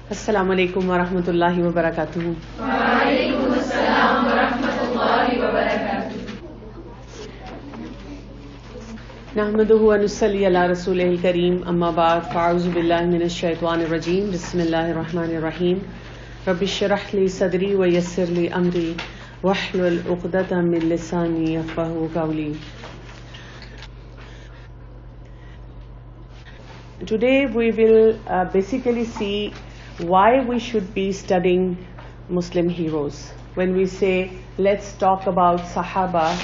Assalamu alaikum wa rahmatullahi wa barakatuhu. Wa alaikum assalam wa rahmatullahi wa barakatuh. Nahmaduhu wa nusalli ala rasulihil kareem, amma ba'd, fa'auzu billahi minash shaitanir rajeem, bismillahir rahmanir rahim. Rabbi shrah li sadri wa yassir li amri wahlul uqdatan min lisani yafqahu qawli. Today we will basically see why we should be studying Muslim heroes. When we say, let's talk about Sahaba,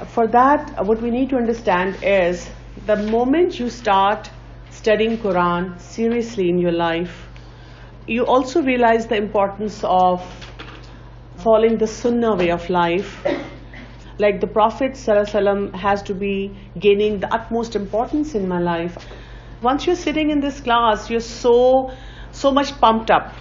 for that what we need to understand is the moment you start studying Quran seriously in your life, you also realize the importance of following the Sunnah way of life. Like the Prophet ﷺ has to be gaining the utmost importance in my life. Once you're sitting in this class, you're so much pumped up.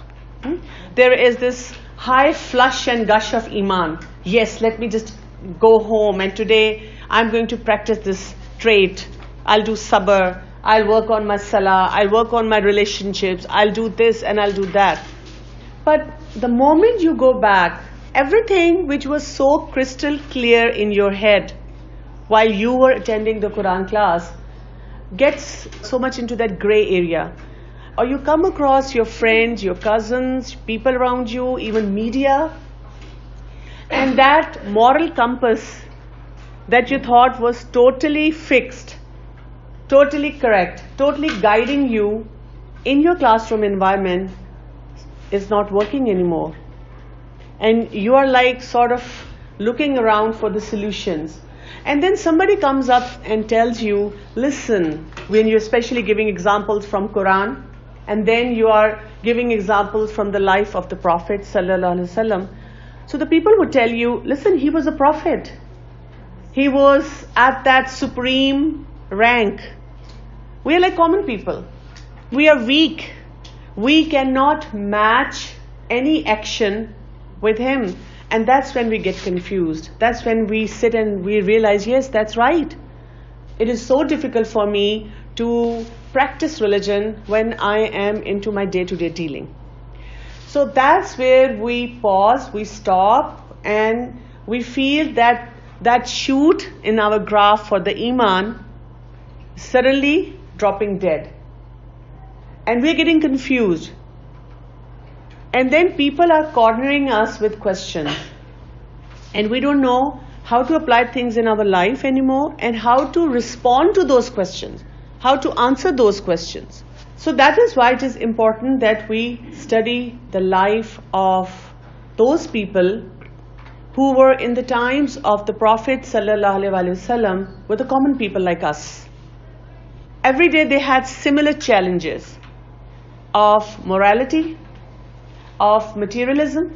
There is this high flush and gush of Iman. Yes, let me just go home and today I'm going to practice this trait. I'll do sabr, I'll work on my salah, I'll work on my relationships, I'll do this and I'll do that. But the moment you go back, everything which was so crystal clear in your head while you were attending the Quran class gets so much into that gray area. Or you come across your friends, your cousins, people around you, even media, and that moral compass that you thought was totally fixed, totally correct, totally guiding you in your classroom environment is not working anymore. And you are like sort of looking around for the solutions. And then somebody comes up and tells you, listen, when you're especially giving examples from Quran, and then you are giving examples from the life of the Prophet ﷺ. So the people would tell you, listen, he was a prophet. He was at that supreme rank. We are like common people. We are weak. We cannot match any action with him. And that's when we get confused. That's when we sit and we realize, yes, that's right. It is so difficult for me to practice religion when I am into my day-to-day dealing. So that's where we pause, we stop, and we feel that shoot in our graph for the Iman suddenly dropping dead. And we're getting confused. And then people are cornering us with questions. And we don't know how to apply things in our life anymore and how to respond to those questions, how to answer those questions. So that is why it is important that we study the life of those people who were in the times of the Prophet ﷺ, were the common people like us. Every day they had similar challenges of morality, of materialism,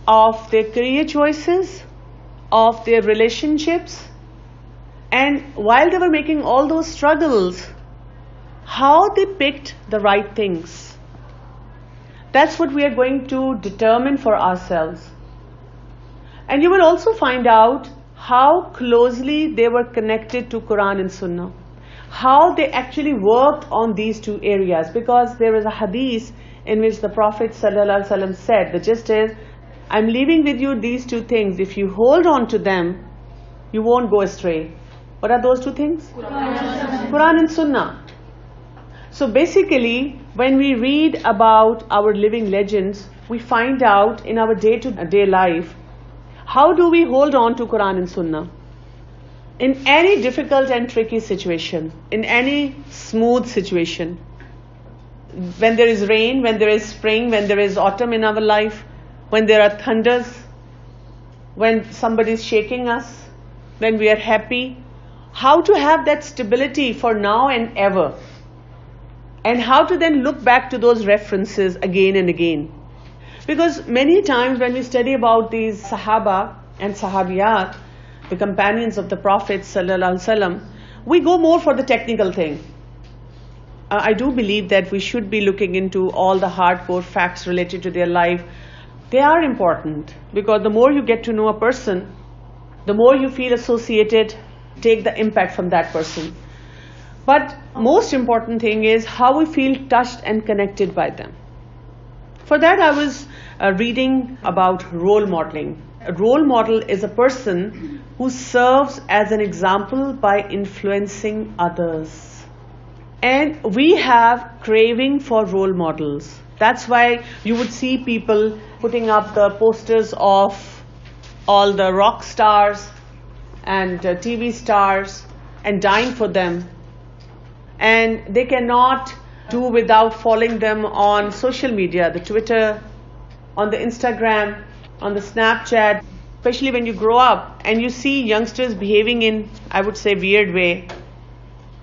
of their career choices, of their relationships. And while they were making all those struggles, how they picked the right things. That's what we are going to determine for ourselves. And you will also find out how closely they were connected to Quran and Sunnah. How they actually worked on these two areas. Because there is a hadith in which the Prophet ﷺ said, the gist is, I'm leaving with you these two things. If you hold on to them, you won't go astray. What are those two things? Quran and Sunnah. So basically, when we read about our living legends, we find out in our day-to-day life, how do we hold on to Quran and Sunnah? In any difficult and tricky situation, in any smooth situation, when there is rain, when there is spring, when there is autumn in our life, when there are thunders, when somebody is shaking us, when we are happy, how to have that stability for now and ever, and how to then look back to those references again and again. Because many times when we study about these Sahaba and Sahabiyat, the companions of the Prophet ﷺ, we go more for the technical thing. I do believe that we should be looking into all the hardcore facts related to their life. They are important because the more you get to know a person, the more you feel associated, take the impact from that person. But most important thing is how we feel touched and connected by them. For that, I was reading about role modeling. A role model is a person who serves as an example by influencing others. And we have craving for role models. That's why you would see people putting up the posters of all the rock stars and TV stars and dying for them. And they cannot do without following them on social media, the Twitter, on the Instagram, on the Snapchat. Especially when you grow up and you see youngsters behaving in, I would say, weird way,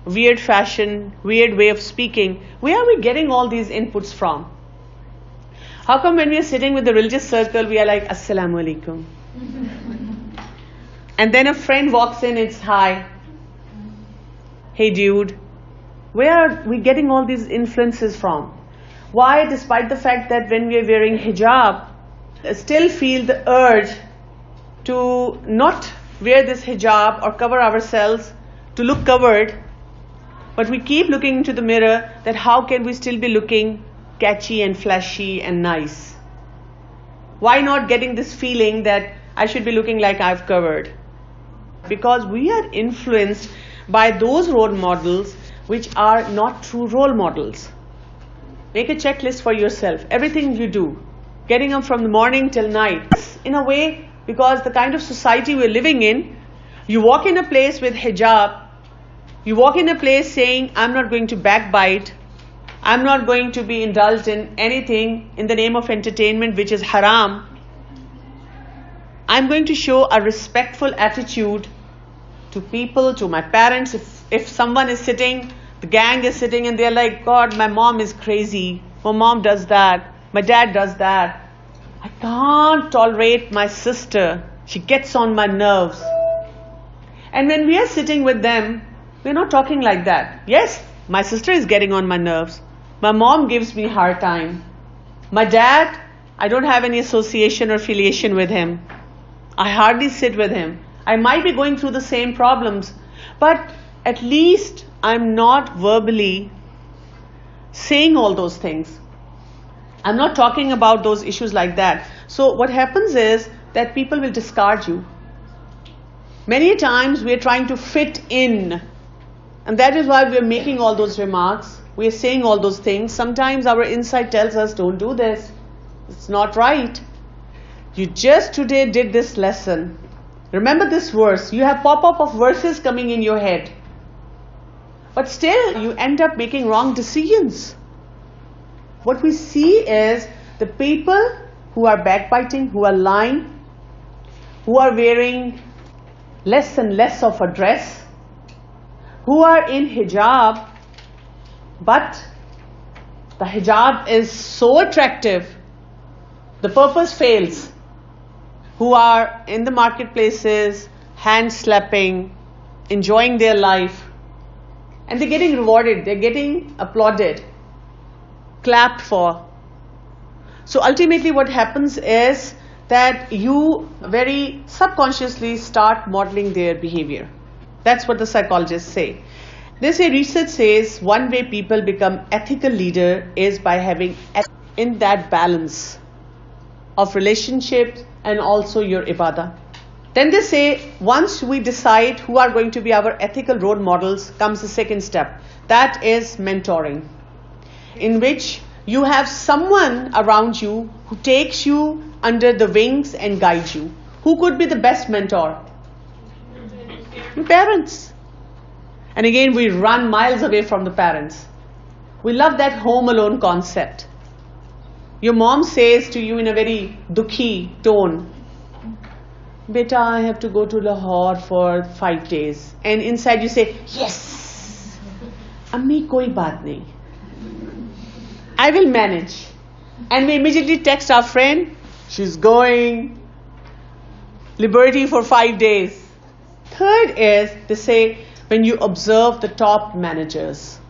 weird fashion, weird way of speaking. Where are we getting all these inputs from? How come when we are sitting with the religious circle, we are like, Assalamu alaikum. And then a friend walks in, it's hi. Hey dude. Where are we getting all these influences from? Why, despite the fact that when we are wearing hijab, still feel the urge to not wear this hijab or cover ourselves, to look covered, but we keep looking into the mirror that how can we still be looking catchy and flashy and nice? Why not getting this feeling that I should be looking like I've covered? Because we are influenced by those role models which are not true role models. Make a checklist for yourself. Everything you do, getting up from the morning till night, in a way, because the kind of society we're living in, you walk in a place with hijab, you walk in a place saying, I'm not going to backbite, I'm not going to be indulged in anything in the name of entertainment which is haram. I'm going to show a respectful attitude to people, to my parents. If someone is sitting, the gang is sitting and they're like, God, my mom is crazy, my mom does that, my dad does that, I can't tolerate my sister, she gets on my nerves. And when we are sitting with them, we're not talking like that. Yes, my sister is getting on my nerves, my mom gives me a hard time, my dad, I don't have any association or affiliation with him, I hardly sit with him, I might be going through the same problems, but at least I'm not verbally saying all those things. I'm not talking about those issues like that. So what happens is that people will discard you. Many times we're trying to fit in, and that is why we're making all those remarks. We're saying all those things. Sometimes our inside tells us, don't do this. It's not right. You just today did this lesson. Remember this verse. You have pop-up of verses coming in your head. But still, you end up making wrong decisions. What we see is the people who are backbiting, who are lying, who are wearing less and less of a dress, who are in hijab, but the hijab is so attractive, the purpose fails, who are in the marketplaces, hand slapping, enjoying their life, and they're getting rewarded, they're getting applauded, clapped for. So ultimately what happens is that you very subconsciously start modeling their behavior. That's what the psychologists say. They say, research says one way people become ethical leader is by having in that balance of relationships and also your ibadah. Then they say, once we decide who are going to be our ethical role models, comes the second step. That is mentoring, in which you have someone around you who takes you under the wings and guides you. Who could be the best mentor? Parents. And again, we run miles away from the parents. We love that home alone concept. Your mom says to you in a very dukhi tone, Beta, I have to go to Lahore for 5 days. And inside you say, yes, Ammi koi baat nahi, I will manage. And we immediately text our friend, she's going, liberty for 5 days. Third is, they say, when you observe the top managers.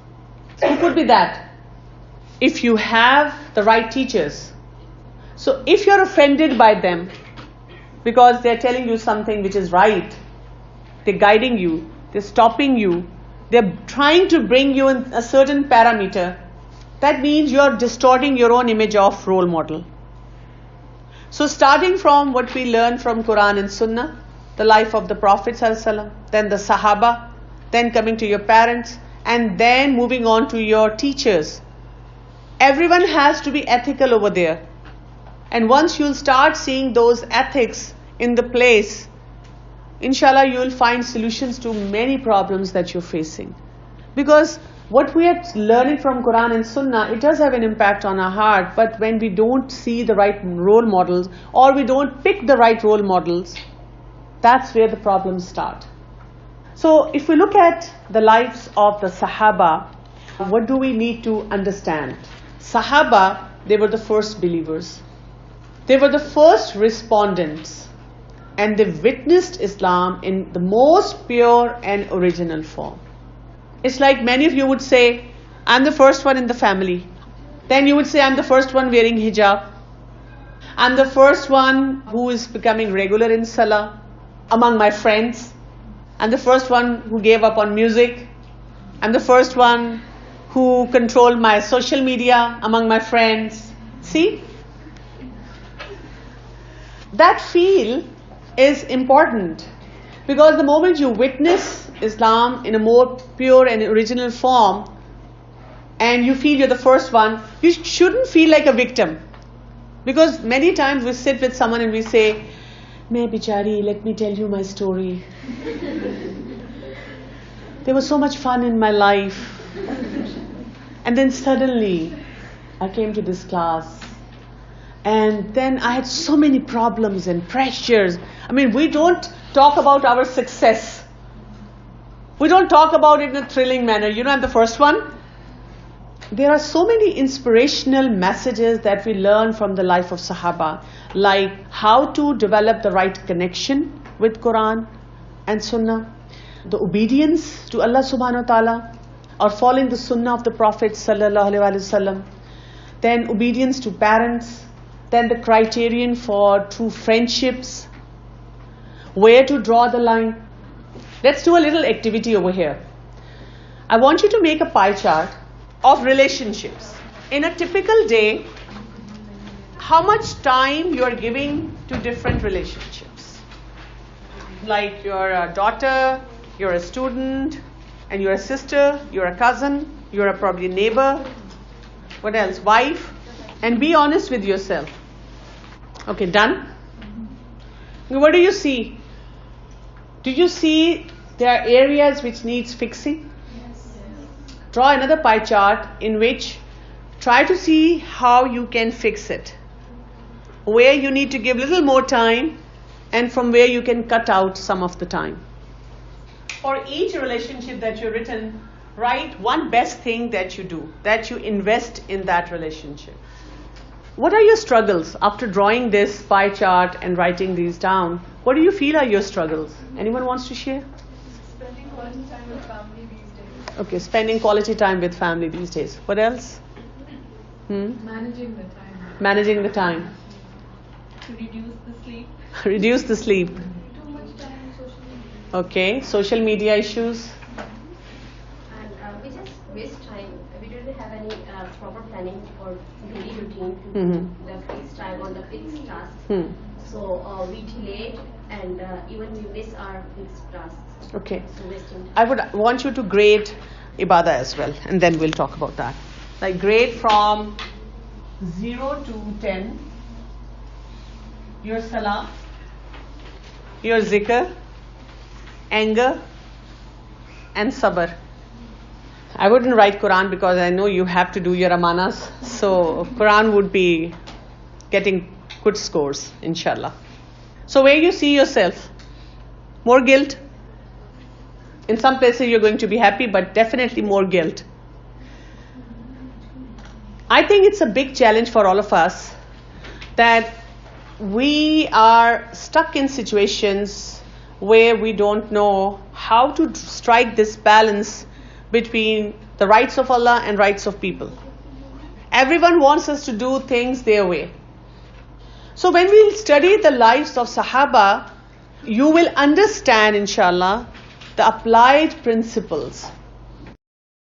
Who could be that? If you have the right teachers. So if you're offended by them, because they're telling you something which is right, they're guiding you, they're stopping you, they're trying to bring you in a certain parameter, that means you're distorting your own image of role model. So starting from what we learn from Quran and Sunnah, the life of the Prophet ﷺ, then the Sahaba, then coming to your parents, and then moving on to your teachers. Everyone has to be ethical over there. And once you'll start seeing those ethics in the place, inshallah you will find solutions to many problems that you're facing. Because what we are learning from Quran and Sunnah, it does have an impact on our heart, but when we don't see the right role models, or we don't pick the right role models, that's where the problems start. So if we look at the lives of the Sahaba, what do we need to understand? Sahaba, they were the first believers. They were the first respondents, and they witnessed Islam in the most pure and original form. It's like many of you would say, I'm the first one in the family. Then you would say, I'm the first one wearing hijab. I'm the first one who is becoming regular in salah among my friends. I'm the first one who gave up on music. I'm the first one who controlled my social media among my friends. See? That feel is important, because the moment you witness Islam in a more pure and original form, and you feel you're the first one, you shouldn't feel like a victim. Because many times we sit with someone and we say, "Main bichari, let me tell you my story. There was so much fun in my life. And then suddenly, I came to this class. And then I had so many problems and pressures." I mean, we don't talk about our success. We don't talk about it in a thrilling manner. You know, I'm the first one. There are so many inspirational messages that we learn from the life of Sahaba, like how to develop the right connection with Quran and Sunnah, the obedience to Allah subhanahu wa ta'ala, or following the Sunnah of the Prophet sallallahu alaihi wasallam, then obedience to parents, then the criterion for true friendships, where to draw the line. Let's do a little activity over here. I want you to make a pie chart of relationships. In a typical day, how much time you are giving to different relationships. Like you're a daughter, you're a student, and you're a sister, you're a cousin, you're a probably neighbor. What else? Wife. And be honest with yourself. Okay, done? What do you see? Do you see there are areas which needs fixing? Yes. Draw another pie chart in which try to see how you can fix it. Where you need to give a little more time, and from where you can cut out some of the time. For each relationship that you've written, write one best thing that you do, that you invest in that relationship. What are your struggles after drawing this pie chart and writing these down? What do you feel are your struggles? Anyone wants to share? Spending quality time with family these days. Okay, spending quality time with family these days. What else? Managing the time. Managing the time. To reduce the sleep. Reduce the sleep. Too much time on social media. Okay, social media issues. And we just waste time. We don't have any proper planning or daily routine to Mhm. the fixed time on the fixed tasks. Hmm. So we delay and even we miss our fixed tasks. Okay. So wasting time. I would want you to grade ibadah as well, and then we'll talk about that. Like grade from 0 to 10. Your salah, your zikr, anger, and sabr. I wouldn't write Quran because I know you have to do your amanas. So Quran would be getting good scores, inshallah. So where you see yourself? More guilt? In some places you're going to be happy, but definitely more guilt. I think it's a big challenge for all of us that we are stuck in situations where we don't know how to strike this balance between the rights of Allah and rights of people. Everyone wants us to do things their way. So when we study the lives of Sahaba, you will understand, inshallah, the applied principles